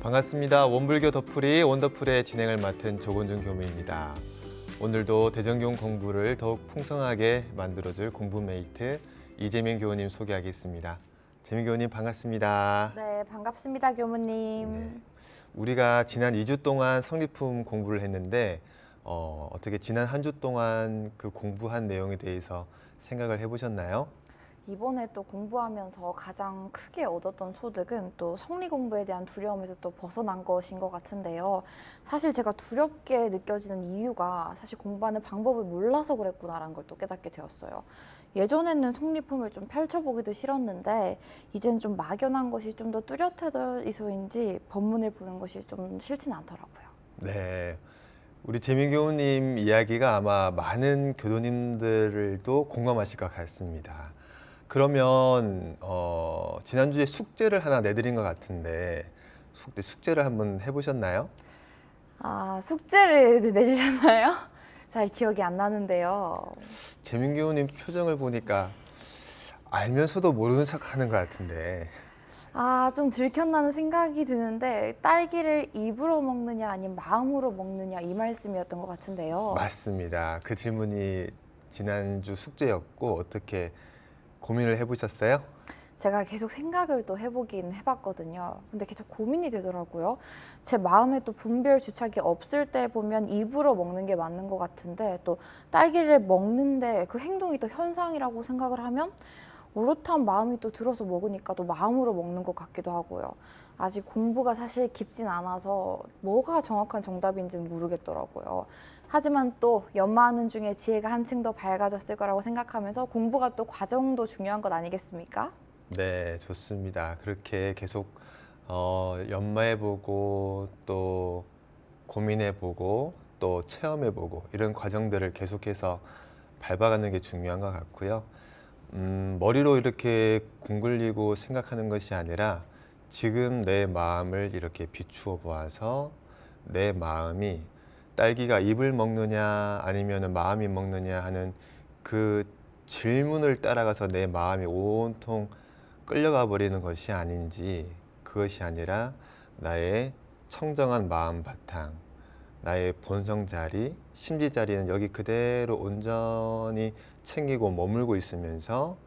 반갑습니다. 원불교 덧풀이 원더풀의 진행을 맡은 조건준 교무입니다. 오늘도 대전교훈 공부를 더욱 풍성하게 만들어줄 공부메이트 이재민 교우님 소개하겠습니다. 재민 교우님 반갑습니다. 네, 반갑습니다, 교무님. 네. 우리가 지난 2주 동안 성리품 공부를 했는데 어떻게 지난 한 주 동안 그 공부한 내용에 대해서 생각을 해보셨나요? 이번에 또 공부하면서 가장 크게 얻었던 소득은 또 성리 공부에 대한 두려움에서 또 벗어난 것인 것 같은데요. 사실 제가 두렵게 느껴지는 이유가 사실 공부하는 방법을 몰라서 그랬구나라는 걸 또 깨닫게 되었어요. 예전에는 성리품을 좀 펼쳐보기도 싫었는데 이제는 좀 막연한 것이 좀 더 뚜렷해져서인지 법문을 보는 것이 좀 싫진 않더라고요. 네. 우리 재민 교우님 이야기가 아마 많은 교도님들도 공감하실 것 같습니다. 그러면 지난주에 숙제를 하나 내드린 것 같은데 숙제를 한번 해보셨나요? 아, 숙제를 내주셨나요? 잘 기억이 안 나는데요. 재민 교우님 표정을 보니까 알면서도 모르는 척 하는 것 같은데. 아, 좀 들켰나는 생각이 드는데 딸기를 입으로 먹느냐 아니면 마음으로 먹느냐 이 말씀이었던 것 같은데요. 맞습니다. 그 질문이 지난주 숙제였고 어떻게 고민을 해보셨어요? 제가 계속 생각을 또 해보긴 해봤거든요. 근데 계속 고민이 되더라고요. 제 마음에 또 분별 주착이 없을 때 보면 입으로 먹는 게 맞는 것 같은데 또 딸기를 먹는데 그 행동이 또 현상이라고 생각을 하면 오롯한 마음이 또 들어서 먹으니까 또 마음으로 먹는 것 같기도 하고요. 아직 공부가 사실 깊진 않아서 뭐가 정확한 정답인지는 모르겠더라고요. 하지만 또 연마하는 중에 지혜가 한층 더 밝아졌을 거라고 생각하면서 공부가 또 과정도 중요한 것 아니겠습니까? 네, 좋습니다. 그렇게 계속 연마해보고 또 고민해보고 또 체험해보고 이런 과정들을 계속해서 밟아가는 게 중요한 것 같고요. 머리로 이렇게 궁글리고 생각하는 것이 아니라 지금 내 마음을 이렇게 비추어 보아서 내 마음이 딸기가 잎을 먹느냐 아니면 마음이 먹느냐 하는 그 질문을 따라가서 내 마음이 온통 끌려가 버리는 것이 아닌지, 그것이 아니라 나의 청정한 마음 바탕, 나의 본성 자리, 심지 자리는 여기 그대로 온전히 챙기고 머물고 있으면서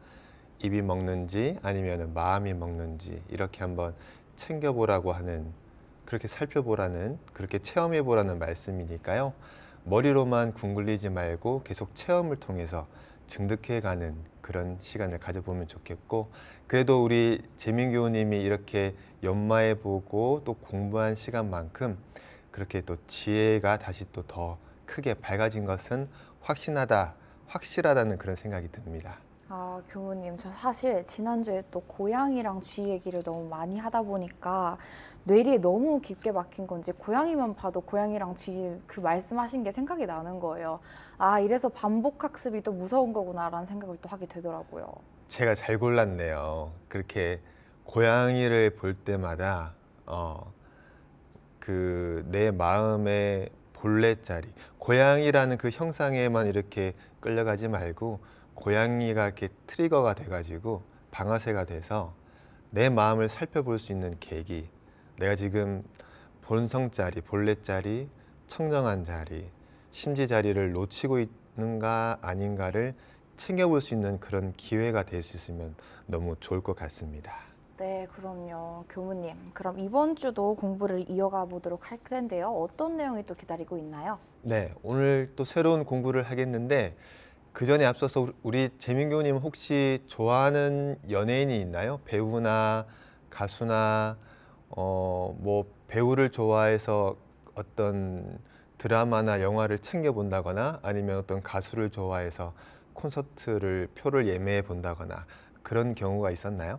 입이 먹는지 아니면 마음이 먹는지 이렇게 한번 챙겨보라고 하는, 그렇게 살펴보라는, 그렇게 체험해보라는 말씀이니까요. 머리로만 궁글리지 말고 계속 체험을 통해서 증득해가는 그런 시간을 가져보면 좋겠고, 그래도 우리 재민 교우님이 이렇게 연마해보고 또 공부한 시간만큼 그렇게 또 지혜가 다시 또 더 크게 밝아진 것은 확실하다는 그런 생각이 듭니다. 아, 교무님, 저 사실 지난주에 또 고양이랑 쥐 얘기를 너무 많이 하다 보니까 뇌리에 너무 깊게 박힌 건지 고양이만 봐도 고양이랑 쥐 그 말씀하신 게 생각이 나는 거예요. 아, 이래서 반복 학습이 또 무서운 거구나라는 생각을 또 하게 되더라고요. 제가 잘 골랐네요. 그렇게 고양이를 볼 때마다 그 내 마음의 본래 자리, 고양이라는 그 형상에만 이렇게 끌려가지 말고 고양이가 이렇게 트리거가 돼가지고 방아쇠가 돼서 내 마음을 살펴볼 수 있는 계기, 내가 지금 본성 자리, 본래 자리, 청정한 자리, 심지 자리를 놓치고 있는가 아닌가를 챙겨볼 수 있는 그런 기회가 될 수 있으면 너무 좋을 것 같습니다. 네, 그럼요. 교무님, 그럼 이번 주도 공부를 이어가 보도록 할 텐데요. 어떤 내용이 또 기다리고 있나요? 네, 오늘 또 새로운 공부를 하겠는데 그 전에 앞서서 우리 재민 교우님 혹시 좋아하는 연예인이 있나요? 배우나 가수나 뭐 배우를 좋아해서 어떤 드라마나 영화를 챙겨 본다거나 아니면 어떤 가수를 좋아해서 콘서트를 표를 예매해 본다거나 그런 경우가 있었나요?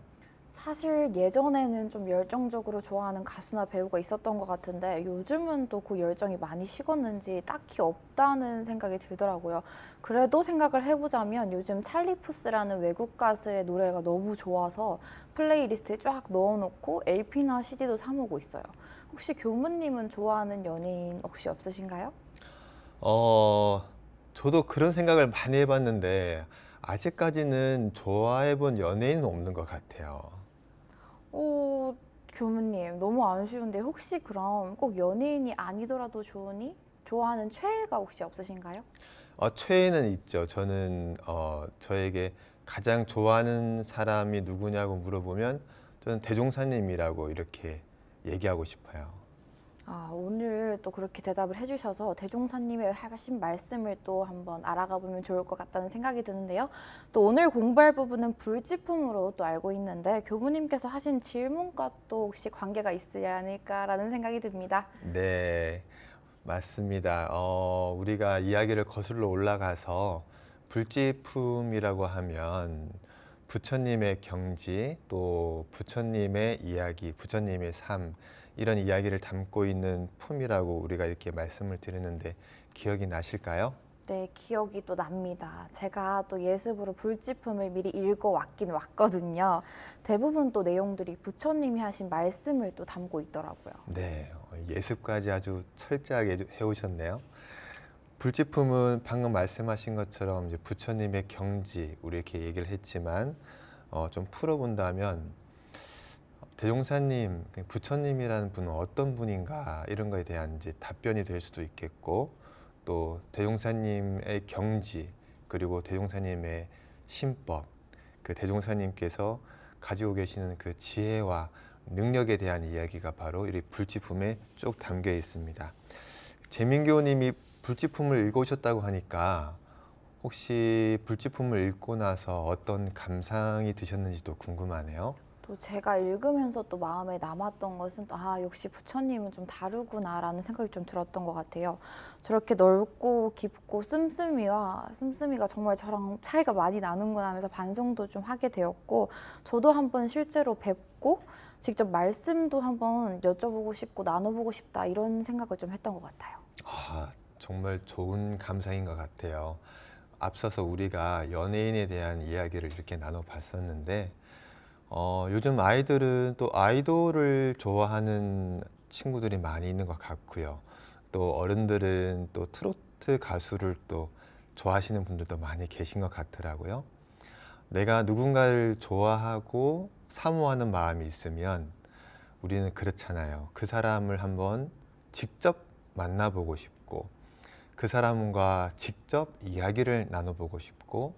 사실 예전에는 좀 열정적으로 좋아하는 가수나 배우가 있었던 것 같은데 요즘은 또 그 열정이 많이 식었는지 딱히 없다는 생각이 들더라고요. 그래도 생각을 해보자면 요즘 찰리 푸스라는 외국 가수의 노래가 너무 좋아서 플레이리스트에 쫙 넣어놓고 LP나 CD도 사 모으고 있어요. 혹시 교무님은 좋아하는 연예인 혹시 없으신가요? 어, 저도 그런 생각을 많이 해봤는데 아직까지는 좋아해 본 연예인은 없는 것 같아요. 어, 교무님 너무 아쉬운데 혹시 그럼 꼭 연예인이 아니더라도 좋으니 좋아하는 최애가 혹시 없으신가요? 최애는 있죠. 저는 저에게 가장 좋아하는 사람이 누구냐고 물어보면 저는 대종사님이라고 이렇게 얘기하고 싶어요. 아, 오늘 또 그렇게 대답을 해주셔서 대종사님의 하신 말씀을 또 한번 알아가 보면 좋을 것 같다는 생각이 드는데요. 또 오늘 공부할 부분은 불지품으로 또 알고 있는데 교무님께서 하신 질문과 또 혹시 관계가 있지 않을까라는 생각이 듭니다. 네, 맞습니다. 우리가 이야기를 거슬러 올라가서 불지품이라고 하면 부처님의 경지, 또 부처님의 이야기, 부처님의 삶, 이런 이야기를 담고 있는 품이라고 우리가 이렇게 말씀을 드리는데 기억이 나실까요? 네, 기억이 또 납니다. 제가 또 예습으로 불지품을 미리 읽어왔긴 왔거든요. 대부분 또 내용들이 부처님이 하신 말씀을 또 담고 있더라고요. 네, 예습까지 아주 철저하게 해오셨네요. 불지품은 방금 말씀하신 것처럼 이제 부처님의 경지, 우리 이렇게 얘기를 했지만 좀 풀어본다면 대종사님, 부처님이라는 분은 어떤 분인가 이런 거에 대한 이제 답변이 될 수도 있겠고 또 대종사님의 경지 그리고 대종사님의 신법, 그 대종사님께서 가지고 계시는 그 지혜와 능력에 대한 이야기가 바로 이 불지품에 쭉 담겨 있습니다. 재민교님이 불지품을 읽으셨다고 하니까 혹시 불지품을 읽고 나서 어떤 감상이 드셨는지도 궁금하네요. 또 제가 읽으면서 또 마음에 남았던 것은 또 역시 부처님은 좀 다르구나라는 생각이 좀 들었던 것 같아요. 저렇게 넓고 깊고 씀씀이가 정말 저랑 차이가 많이 나는구나 하면서 반성도 좀 하게 되었고 저도 한번 실제로 뵙고 직접 말씀도 한번 여쭤보고 싶고 나눠보고 싶다 이런 생각을 좀 했던 것 같아요. 정말 좋은 감상인 것 같아요. 앞서서 우리가 연예인에 대한 이야기를 이렇게 나눠봤었는데 요즘 아이들은 또 아이돌을 좋아하는 친구들이 많이 있는 것 같고요. 또 어른들은 또 트로트 가수를 또 좋아하시는 분들도 많이 계신 것 같더라고요. 내가 누군가를 좋아하고 사모하는 마음이 있으면 우리는 그렇잖아요. 그 사람을 한번 직접 만나보고 싶고 그 사람과 직접 이야기를 나눠보고 싶고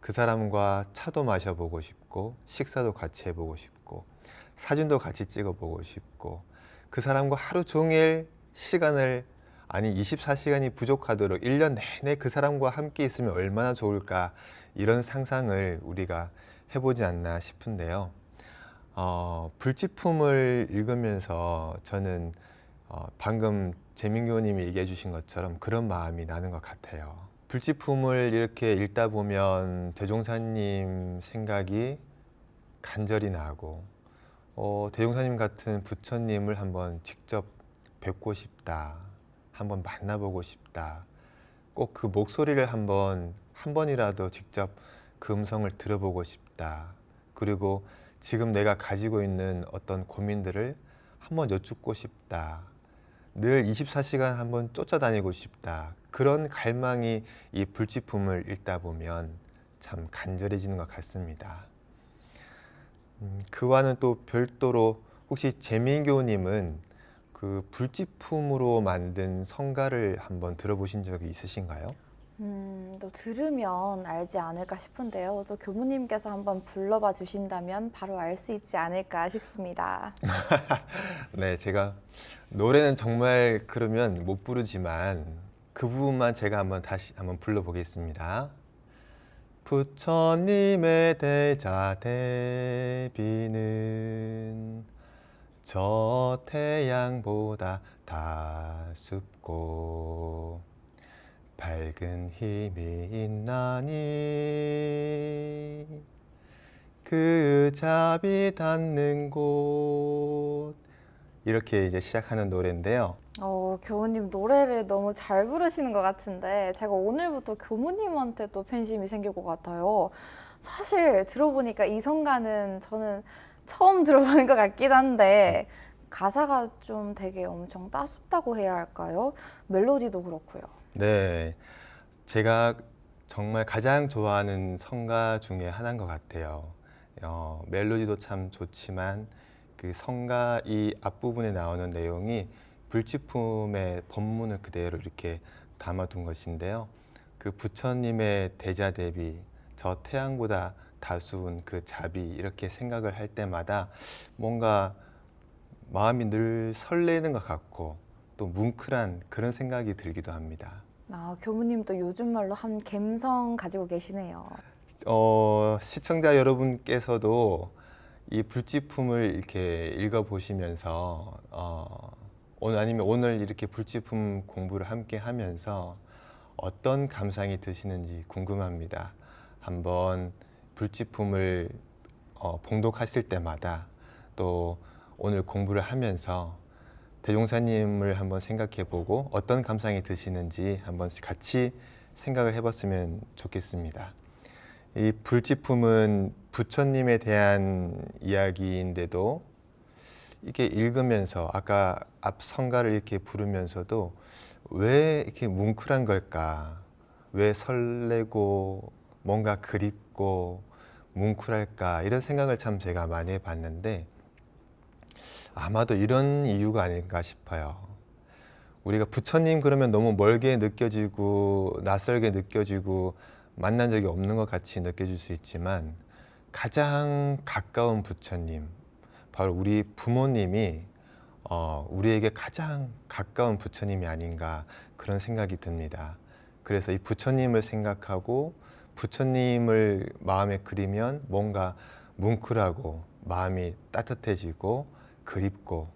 그 사람과 차도 마셔보고 싶고 식사도 같이 해보고 싶고 사진도 같이 찍어보고 싶고 그 사람과 하루 종일 시간을 아니 24시간이 부족하도록 1년 내내 그 사람과 함께 있으면 얼마나 좋을까 이런 상상을 우리가 해보지 않나 싶은데요. 불지품을 읽으면서 저는 방금 재민교님이 얘기해 주신 것처럼 그런 마음이 나는 것 같아요. 불지품을 이렇게 읽다 보면 대종사님 생각이 간절히 나고 대종사님 같은 부처님을 한번 직접 뵙고 싶다. 한번 만나보고 싶다. 꼭 그 목소리를 한 번이라도 직접 그 음성을 들어보고 싶다. 그리고 지금 내가 가지고 있는 어떤 고민들을 한번 여쭙고 싶다. 늘 24시간 한번 쫓아다니고 싶다. 그런 갈망이 이 불지품을 읽다 보면 참 간절해지는 것 같습니다. 그와는 또 별도로 혹시 재민교님은 그 불지품으로 만든 성가를 한번 들어보신 적이 있으신가요? 또 들으면 알지 않을까 싶은데요. 또 교무님께서 한번 불러봐 주신다면 바로 알 수 있지 않을까 싶습니다. 네, 제가 노래는 정말 그러면 못 부르지만 그 부분만 제가 다시 한번 불러보겠습니다. 부처님의 대자 대비는 저 태양보다 다 습고 밝은 힘이 있나니 그 잡이 닿는 곳 이렇게 이제 시작하는 노래인데요. 교무님 노래를 너무 잘 부르시는 것 같은데 제가 오늘부터 교무님한테 또 팬심이 생길 것 같아요. 사실 들어보니까 이 성가는 저는 처음 들어보는 것 같긴 한데 가사가 좀 되게 엄청 따숩다고 해야 할까요? 멜로디도 그렇고요. 네, 제가 정말 가장 좋아하는 성가 중에 하나인 것 같아요. 멜로디도 참 좋지만 그 성가 이 앞부분에 나오는 내용이 불지품의 본문을 그대로 이렇게 담아둔 것인데요. 그 부처님의 대자 대비, 저 태양보다 다수운 그 자비, 이렇게 생각을 할 때마다 뭔가 마음이 늘 설레는 것 같고 또 뭉클한 그런 생각이 들기도 합니다. 아, 교무님도 요즘 말로 한 감성 가지고 계시네요. 시청자 여러분께서도 이 불지품을 이렇게 읽어보시면서 오늘 아니면 오늘 이렇게 불지품 공부를 함께 하면서 어떤 감상이 드시는지 궁금합니다. 한번 불지품을 봉독하실 때마다 또 오늘 공부를 하면서 대종사님을 한번 생각해보고 어떤 감상이 드시는지 한번 같이 생각을 해봤으면 좋겠습니다. 이 불지품은 부처님에 대한 이야기인데도 이게 읽으면서 아까 앞 성가를 이렇게 부르면서도 왜 이렇게 뭉클한 걸까? 왜 설레고 뭔가 그립고 뭉클할까? 이런 생각을 참 제가 많이 해봤는데 아마도 이런 이유가 아닐까 싶어요. 우리가 부처님 그러면 너무 멀게 느껴지고 낯설게 느껴지고 만난 적이 없는 것 같이 느껴질 수 있지만 가장 가까운 부처님, 바로 우리 부모님이 우리에게 가장 가까운 부처님이 아닌가 그런 생각이 듭니다. 그래서 이 부처님을 생각하고 부처님을 마음에 그리면 뭔가 뭉클하고 마음이 따뜻해지고 그립고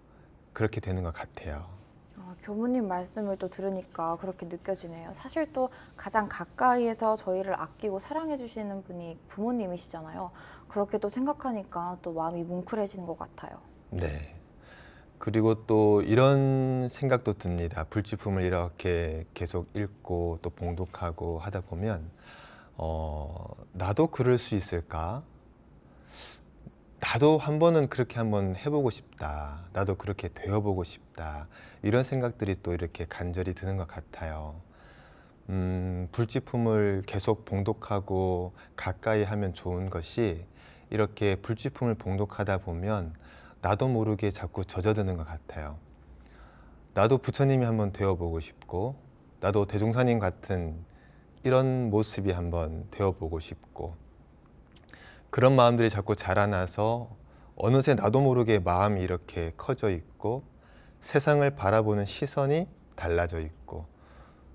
그렇게 되는 것 같아요. 교무님 말씀을 또 들으니까 그렇게 느껴지네요. 사실 또 가장 가까이에서 저희를 아끼고 사랑해 주시는 분이 부모님이시잖아요. 그렇게 또 생각하니까 또 마음이 뭉클해지는 것 같아요. 네. 그리고 또 이런 생각도 듭니다. 불지품을 이렇게 계속 읽고 또 봉독하고 하다 보면 나도 그럴 수 있을까? 나도 한 번은 그렇게 한번 해보고 싶다. 나도 그렇게 되어보고 싶다. 이런 생각들이 또 이렇게 간절히 드는 것 같아요. 불지품을 계속 봉독하고 가까이 하면 좋은 것이 이렇게 불지품을 봉독하다 보면 나도 모르게 자꾸 젖어드는 것 같아요. 나도 부처님이 한번 되어보고 싶고 나도 대종사님 같은 이런 모습이 한번 되어보고 싶고 그런 마음들이 자꾸 자라나서 어느새 나도 모르게 마음이 이렇게 커져 있고 세상을 바라보는 시선이 달라져 있고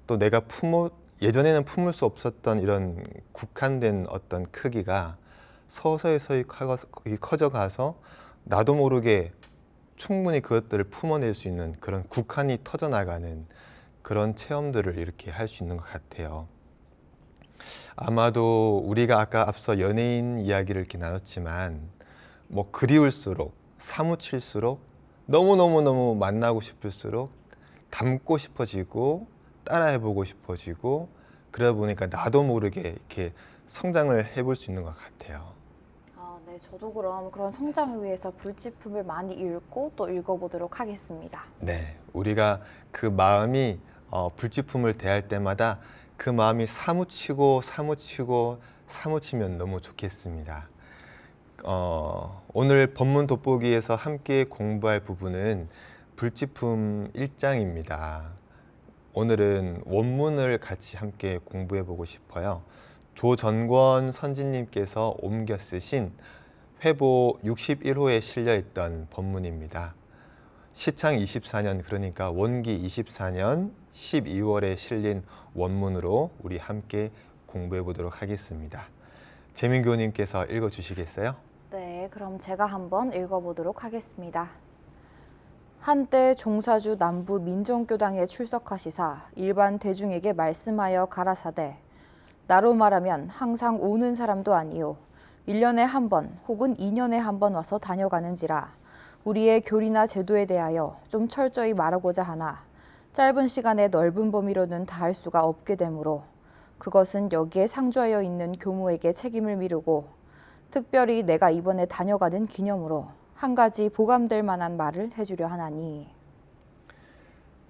또 내가 예전에는 품을 수 없었던 이런 국한된 어떤 크기가 서서히 커져가서 나도 모르게 충분히 그것들을 품어낼 수 있는 그런 국한이 터져나가는 그런 체험들을 이렇게 할 수 있는 것 같아요. 아마도 우리가 아까 앞서 연예인 이야기를 이렇게 나눴지만 뭐 그리울수록 사무칠수록 너무너무 만나고 싶을수록 닮고 싶어지고 따라해보고 싶어지고 그러다 보니까 나도 모르게 이렇게 성장을 해볼 수 있는 것 같아요. 네, 저도 그럼 그런 성장을 위해서 불지품을 많이 읽고 또 읽어보도록 하겠습니다. 네, 우리가 그 마음이 불지품을 대할 때마다 그 마음이 사무치면 너무 좋겠습니다. 오늘 법문 돋보기에서 함께 공부할 부분은 불지품 1장입니다. 오늘은 원문을 같이 함께 공부해 보고 싶어요. 조전권 선지님께서 옮겨 쓰신 회보 61호에 실려 있던 법문입니다. 시창 24년, 그러니까 원기 24년 12월에 실린 원문으로 우리 함께 공부해 보도록 하겠습니다. 재민교님께서 읽어 주시겠어요? 네, 그럼 제가 한번 읽어보도록 하겠습니다. 한때 종사주 남부 민정교당에 출석하시사 일반 대중에게 말씀하여 가라사대 나로 말하면 항상 오는 사람도 아니요 1년에 한 번 혹은 2년에 한 번 와서 다녀가는지라 우리의 교리나 제도에 대하여 좀 철저히 말하고자 하나 짧은 시간에 넓은 범위로는 다 할 수가 없게 되므로 그것은 여기에 상주하여 있는 교무에게 책임을 미루고 특별히 내가 이번에 다녀가는 기념으로 한 가지 보감될 만한 말을 해주려 하나니.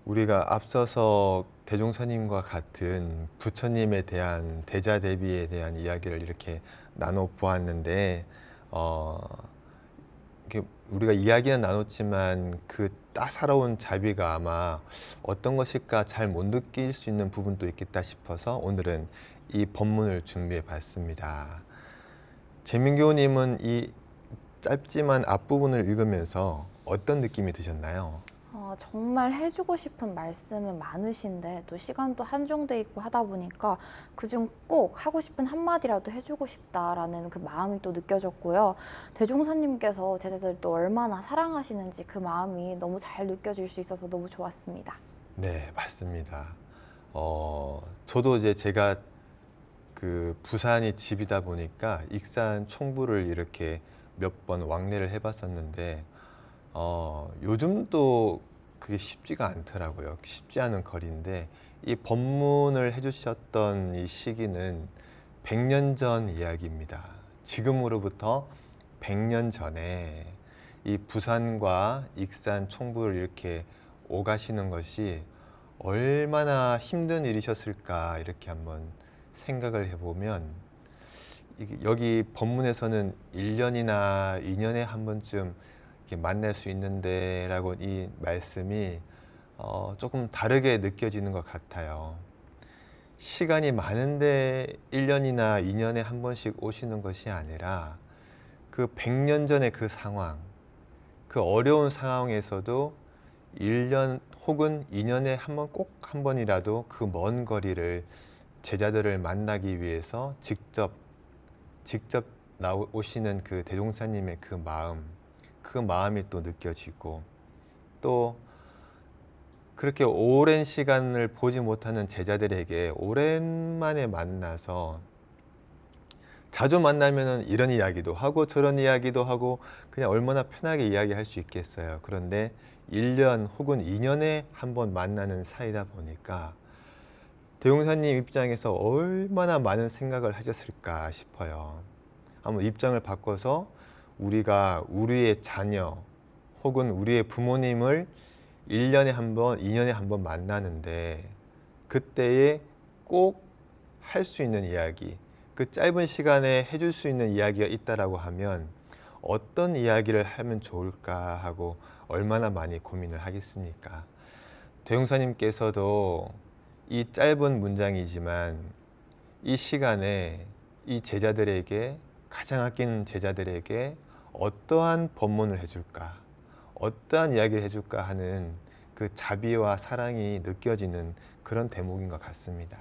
우리가 앞서서 대종사님과 같은 부처님에 대한 대자대비에 대한 이야기를 이렇게 나눠 보았는데 이렇게 우리가 이야기는 나눴지만 그 따사로운 자비가 아마 어떤 것일까 잘 못 느낄 수 있는 부분도 있겠다 싶어서 오늘은 이 본문을 준비해 봤습니다. 재민교우님은 이 짧지만 앞부분을 읽으면서 어떤 느낌이 드셨나요? 정말 해주고 싶은 말씀은 많으신데 또 시간도 한정돼 있고 하다 보니까 그중 꼭 하고 싶은 한마디라도 해주고 싶다라는 그 마음이 또 느껴졌고요. 대종사님께서 제자들 또 얼마나 사랑하시는지 그 마음이 너무 잘 느껴질 수 있어서 너무 좋았습니다. 네, 맞습니다. 저도 이제 제가 그 부산이 집이다 보니까 익산 총부를 이렇게 몇 번 왕래를 해봤었는데 요즘도 그게 쉽지가 않더라고요. 쉽지 않은 거리인데 이 법문을 해주셨던 이 시기는 100년 전 이야기입니다. 지금으로부터 100년 전에 이 부산과 익산 총부를 이렇게 오가시는 것이 얼마나 힘든 일이셨을까 이렇게 한번 생각을 해보면 여기 법문에서는 1년이나 2년에 한 번쯤 이렇게 만날 수 있는데 라고 이 말씀이 조금 다르게 느껴지는 것 같아요. 시간이 많은데 1년이나 2년에 한 번씩 오시는 것이 아니라 그 100년 전의 그 상황, 그 어려운 상황에서도 1년 혹은 2년에 한 번 꼭 한 번이라도 그 먼 거리를 제자들을 만나기 위해서 직접 나오시는 그 대종사님의 그 마음이 또 느껴지고 또 그렇게 오랜 시간을 보지 못하는 제자들에게 오랜만에 만나서 자주 만나면은 이런 이야기도 하고 저런 이야기도 하고 그냥 얼마나 편하게 이야기할 수 있겠어요. 그런데 1년 혹은 2년에 한 번 만나는 사이다 보니까 대종사님 입장에서 얼마나 많은 생각을 하셨을까 싶어요. 한번 입장을 바꿔서 우리가 우리의 자녀 혹은 우리의 부모님을 1년에 한 번, 2년에 한 번 만나는데 그때에 꼭 할 수 있는 이야기, 그 짧은 시간에 해줄 수 있는 이야기가 있다라고 하면 어떤 이야기를 하면 좋을까 하고 얼마나 많이 고민을 하겠습니까? 대종사님께서도 이 짧은 문장이지만 이 시간에 이 제자들에게 가장 아끼는 제자들에게 어떠한 법문을 해줄까, 어떠한 이야기를 해줄까 하는 그 자비와 사랑이 느껴지는 그런 대목인 것 같습니다.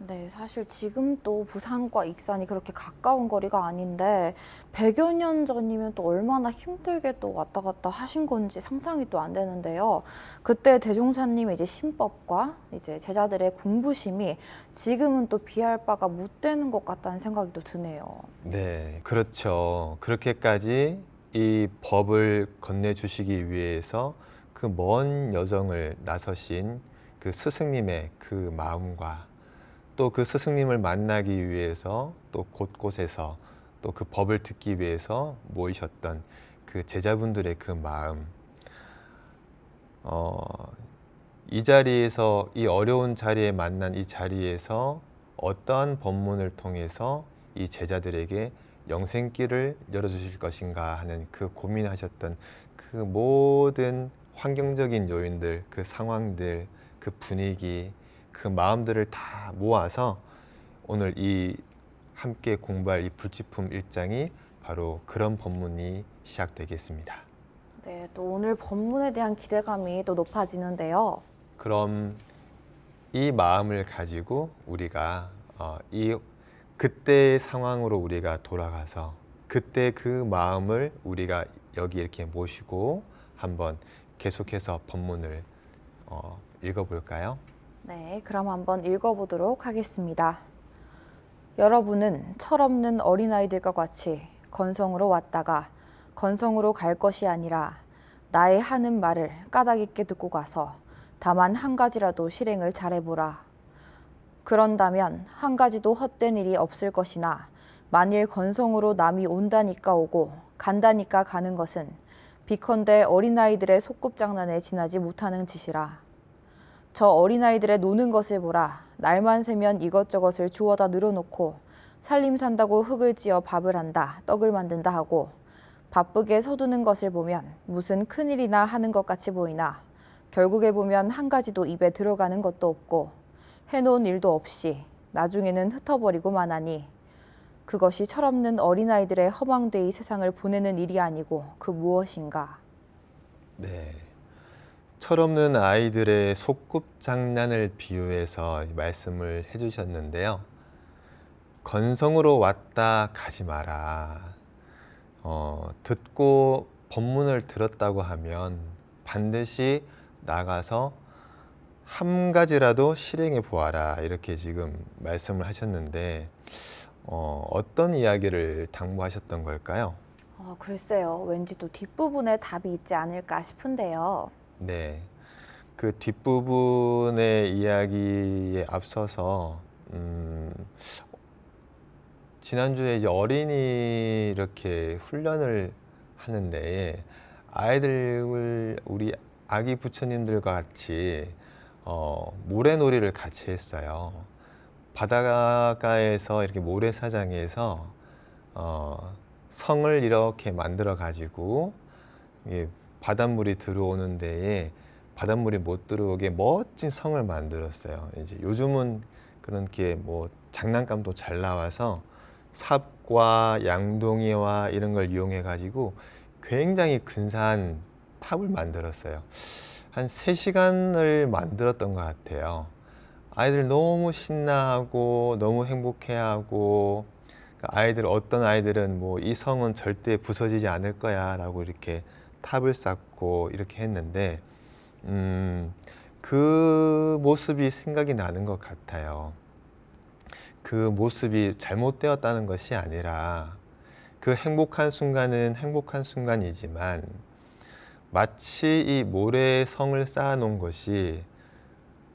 네, 사실 지금 또 부산과 익산이 그렇게 가까운 거리가 아닌데 100여 년 전이면 또 얼마나 힘들게 또 왔다 갔다 하신 건지 상상이 또 안 되는데요. 그때 대종사님의 이제 신법과 이제 제자들의 공부심이 지금은 또 비할 바가 못 되는 것 같다는 생각이 또 드네요. 네, 그렇죠. 그렇게까지 이 법을 건네주시기 위해서 그 먼 여정을 나서신 그 스승님의 그 마음과 또 그 스승님을 만나기 위해서 또 곳곳에서 또 그 법을 듣기 위해서 모이셨던 그 제자분들의 그 마음, 이 자리에서 이 어려운 자리에 만난 이 자리에서 어떠한 법문을 통해서 이 제자들에게 영생길을 열어주실 것인가 하는 그 고민하셨던 그 모든 환경적인 요인들, 그 상황들, 그 분위기, 그 마음들을 다 모아서 오늘 이 함께 공부할 이 불지품 1장이 바로 그런 법문이 시작되겠습니다. 네, 또 오늘 법문에 대한 기대감이 또 높아지는데요. 그럼 이 마음을 가지고 우리가 이 그때의 상황으로 우리가 돌아가서 그때 그 마음을 우리가 여기 이렇게 모시고 한번 계속해서 법문을 읽어볼까요? 네, 그럼 한번 읽어보도록 하겠습니다. 여러분은 철없는 어린아이들과 같이 건성으로 왔다가 건성으로 갈 것이 아니라 나의 하는 말을 까닭 있게 듣고 가서 다만 한 가지라도 실행을 잘해보라. 그런다면 한 가지도 헛된 일이 없을 것이나 만일 건성으로 남이 온다니까 오고 간다니까 가는 것은 비컨대 어린아이들의 소꿉장난에 지나지 못하는 짓이라. 저 어린아이들의 노는 것을 보라. 날만 새면 이것저것을 주워다 늘어놓고 살림 산다고 흙을 찌어 밥을 한다, 떡을 만든다 하고 바쁘게 서두는 것을 보면 무슨 큰일이나 하는 것 같이 보이나 결국에 보면 한 가지도 입에 들어가는 것도 없고 해놓은 일도 없이 나중에는 흩어버리고만 하니 그것이 철없는 어린아이들의 허망되이 세상을 보내는 일이 아니고 그 무엇인가. 네. 철없는 아이들의 소꿉장난을 비유해서 말씀을 해주셨는데요. 건성으로 왔다 가지 마라. 듣고 법문을 들었다고 하면 반드시 나가서 한 가지라도 실행해 보아라. 이렇게 지금 말씀을 하셨는데 어떤 이야기를 당부하셨던 걸까요? 글쎄요. 왠지 또 뒷부분에 답이 있지 않을까 싶은데요. 네. 그 뒷부분의 이야기에 앞서서 지난주에 이제 어린이 이렇게 훈련을 하는데 아이들 우리 아기 부처님들과 같이 모래놀이를 같이 했어요. 바닷가에서 이렇게 모래사장에서 성을 이렇게 만들어 가지고 바닷물이 들어오는 데에 바닷물이 못 들어오게 멋진 성을 만들었어요. 이제 요즘은 그렇게 뭐 장난감도 잘 나와서 삽과 양동이와 이런 걸 이용해 가지고 굉장히 근사한 탑을 만들었어요. 한 3시간을 만들었던 것 같아요. 아이들 너무 신나하고 너무 행복해하고 아이들 어떤 아이들은 뭐 이 성은 절대 부서지지 않을 거야 라고 이렇게 탑을 쌓고 이렇게 했는데 그 모습이 생각이 나는 것 같아요. 그 모습이 잘못되었다는 것이 아니라 그 행복한 순간은 행복한 순간이지만 마치 이 모래성을 쌓아놓은 것이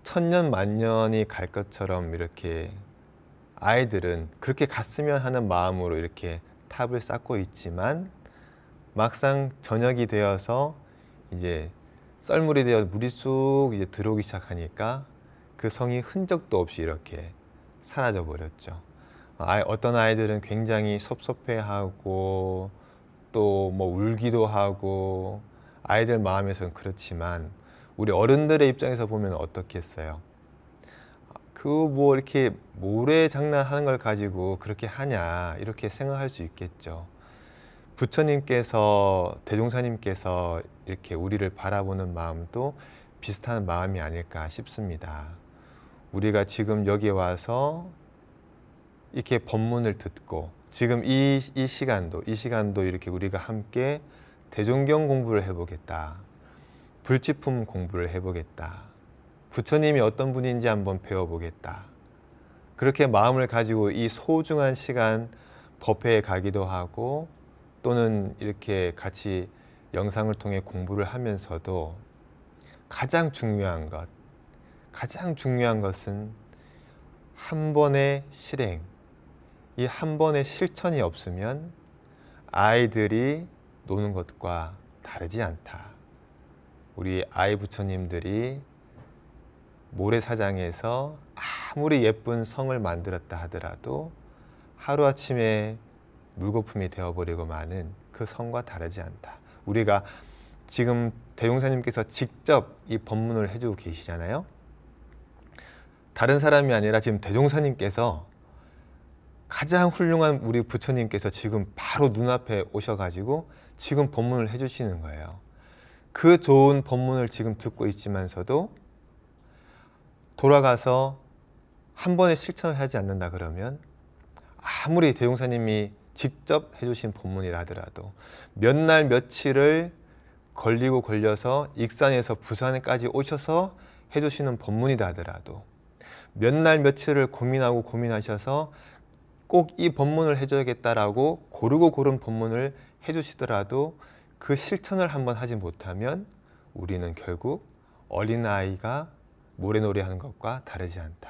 천년 만년이 갈 것처럼 이렇게 아이들은 그렇게 갔으면 하는 마음으로 이렇게 탑을 쌓고 있지만 막상 저녁이 되어서 이제 썰물이 되어 물이 쑥 이제 들어오기 시작하니까 그 성이 흔적도 없이 이렇게 사라져 버렸죠. 어떤 아이들은 굉장히 섭섭해하고 또 뭐 울기도 하고 아이들 마음에서는 그렇지만 우리 어른들의 입장에서 보면 어떻겠어요? 그 뭐 이렇게 모래 장난하는 걸 가지고 그렇게 하냐 이렇게 생각할 수 있겠죠. 부처님께서 대종사님께서 이렇게 우리를 바라보는 마음도 비슷한 마음이 아닐까 싶습니다. 우리가 지금 여기에 와서 이렇게 법문을 듣고 지금 이 시간도 이렇게 우리가 함께 대종경 공부를 해보겠다. 불지품 공부를 해보겠다. 부처님이 어떤 분인지 한번 배워보겠다. 그렇게 마음을 가지고 이 소중한 시간 법회에 가기도 하고 또는 이렇게 같이 영상을 통해 공부를 하면서도 가장 중요한 것은 한 번의 실행, 이 한 번의 실천이 없으면 아이들이 노는 것과 다르지 않다. 우리 아이 부처님들이 모래사장에서 아무리 예쁜 성을 만들었다 하더라도 하루아침에 물거품이 되어버리고 마는 그 성과 다르지 않다. 우리가 지금 대종사님께서 직접 이 법문을 해주고 계시잖아요. 다른 사람이 아니라 지금 대종사님께서 가장 훌륭한 우리 부처님께서 지금 바로 눈앞에 오셔가지고 지금 법문을 해주시는 거예요. 그 좋은 법문을 지금 듣고 있지만서도 돌아가서 한 번의 실천을 하지 않는다 그러면 아무리 대종사님이 직접 해주신 법문이라 하더라도 몇 날 며칠을 걸려서 익산에서 부산까지 오셔서 해주시는 법문이라 하더라도 몇 날 며칠을 고민하셔서 꼭 이 법문을 해줘야겠다라고 고르고 고른 법문을 해주시더라도 그 실천을 한번 하지 못하면 우리는 결국 어린아이가 모래놀이 하는 것과 다르지 않다.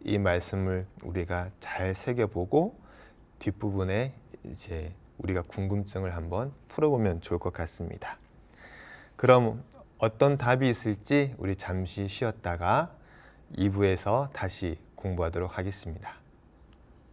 이 말씀을 우리가 잘 새겨보고 뒷부분에 이제 우리가 궁금증을 한번 풀어보면 좋을 것 같습니다. 그럼 어떤 답이 있을지 우리 잠시 쉬었다가 2부에서 다시 공부하도록 하겠습니다.